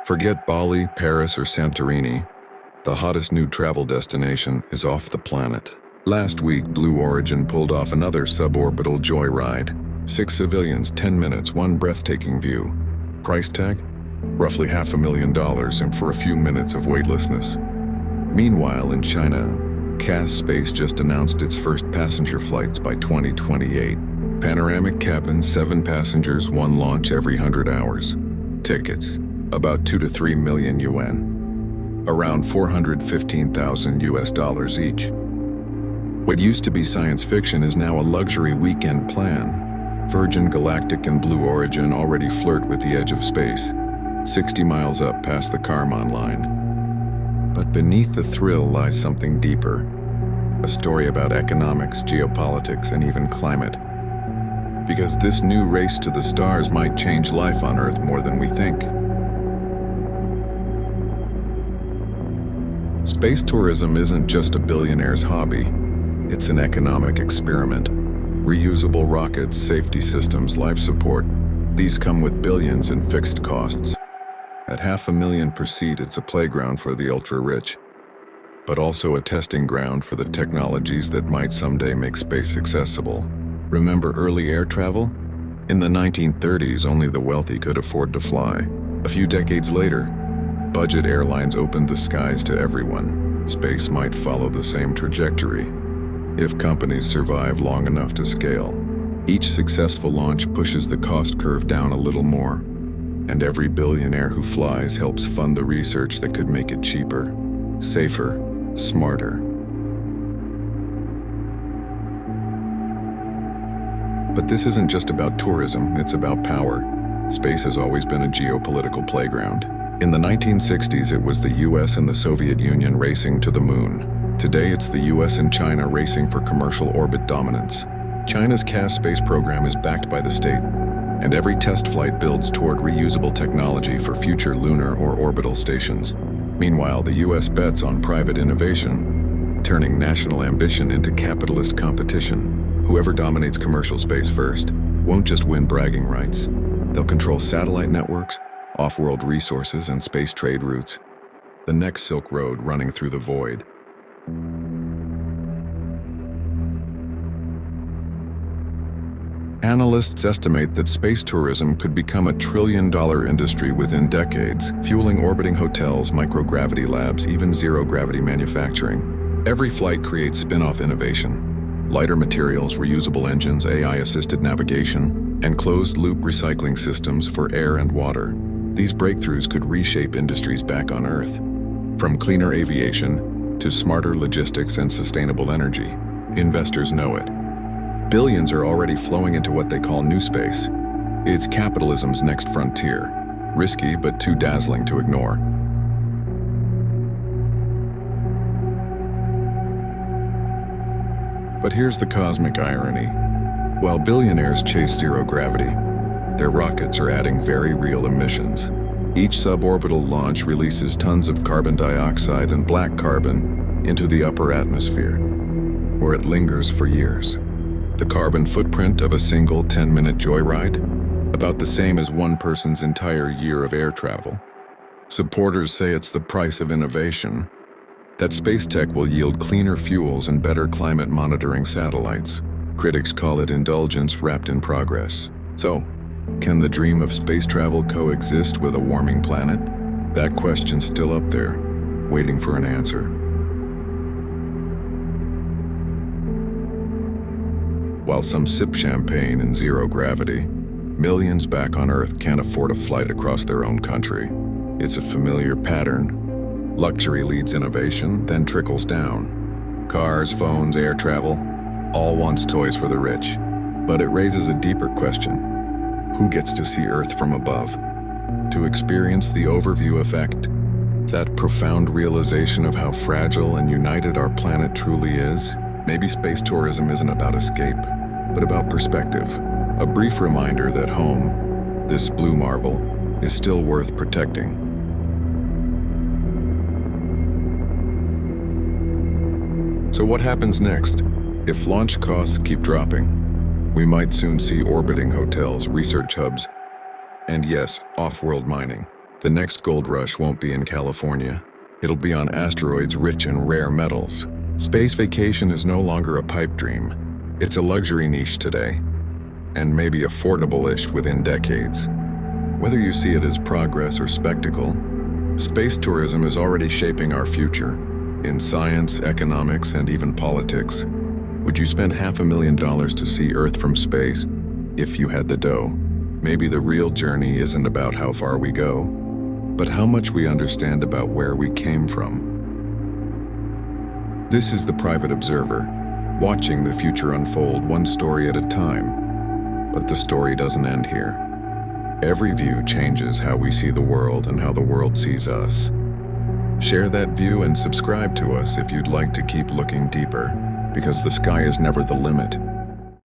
Forget Bali, Paris, or Santorini. The hottest new travel destination is off the planet. Last week, Blue Origin pulled off another suborbital joyride. 6 civilians, 10 minutes, one breathtaking view. Price tag? Roughly $500,000 and for a few minutes of weightlessness. Meanwhile, in China, CAS Space just announced its first passenger flights by 2028. Panoramic cabins, 7 passengers, 1 launch every 100 hours. Tickets, about 2 to 3 million yuan. Around $415,000 each. What used to be science fiction is now a luxury weekend plan. Virgin Galactic and Blue Origin already flirt with the edge of space, 60 miles up past the Kármán line. But beneath the thrill lies something deeper. A story about economics, geopolitics, and even climate. Because this new race to the stars might change life on Earth more than we think. Space tourism isn't just a billionaire's hobby. It's an economic experiment. Reusable rockets, safety systems, life support. These come with billions in fixed costs. At $500,000 per seat, it's a playground for the ultra-rich, but also a testing ground for the technologies that might someday make space accessible. Remember early air travel? In the 1930s, only the wealthy could afford to fly. A few decades later, budget airlines opened the skies to everyone. Space might follow the same trajectory, if companies survive long enough to scale. Each successful launch pushes the cost curve down a little more. And every billionaire who flies helps fund the research that could make it cheaper, safer, smarter. But this isn't just about tourism, it's about power. Space has always been a geopolitical playground. In the 1960s, it was the US and the Soviet Union racing to the moon. Today, it's the US and China racing for commercial orbit dominance. China's CAS space program is backed by the state, and every test flight builds toward reusable technology for future lunar or orbital stations. Meanwhile, the US bets on private innovation, turning national ambition into capitalist competition. Whoever dominates commercial space first won't just win bragging rights. They'll control satellite networks, off-world resources, and space trade routes. The next Silk Road running through the void. Analysts estimate that space tourism could become a trillion-dollar industry within decades, fueling orbiting hotels, microgravity labs, even zero-gravity manufacturing. Every flight creates spin-off innovation. Lighter materials, reusable engines, AI-assisted navigation, and closed-loop recycling systems for air and water. These breakthroughs could reshape industries back on Earth. From cleaner aviation to smarter logistics and sustainable energy, investors know it. Billions are already flowing into what they call new space. It's capitalism's next frontier. Risky, but too dazzling to ignore. But here's the cosmic irony. While billionaires chase zero gravity, their rockets are adding very real emissions. Each suborbital launch releases tons of carbon dioxide and black carbon into the upper atmosphere, where it lingers for years. The carbon footprint of a single 10-minute joyride? About the same as one person's entire year of air travel. Supporters say it's the price of innovation, that space tech will yield cleaner fuels and better climate monitoring satellites. Critics call it indulgence wrapped in progress. So, can the dream of space travel coexist with a warming planet? That question's still up there, waiting for an answer. While some sip champagne in zero gravity, millions back on Earth can't afford a flight across their own country. It's a familiar pattern. Luxury leads innovation, then trickles down. Cars, phones, air travel, all once toys for the rich. But it raises a deeper question. Who gets to see Earth from above? To experience the overview effect, that profound realization of how fragile and united our planet truly is? Maybe space tourism isn't about escape, but about perspective. A brief reminder that home, this blue marble, is still worth protecting. So what happens next? If launch costs keep dropping, we might soon see orbiting hotels, research hubs, and yes, off-world mining. The next gold rush won't be in California. It'll be on asteroids rich in rare metals. Space vacation is no longer a pipe dream. It's a luxury niche today, and maybe affordable-ish within decades. Whether you see it as progress or spectacle, space tourism is already shaping our future. In science, economics, and even politics. Would you spend $500,000 to see Earth from space? If you had the dough. Maybe the real journey isn't about how far we go, but how much we understand about where we came from. This is the Private Observer, watching the future unfold one story at a time. But the story doesn't end here. Every view changes how we see the world and how the world sees us. Share that view and subscribe to us if you'd like to keep looking deeper, because the sky is never the limit.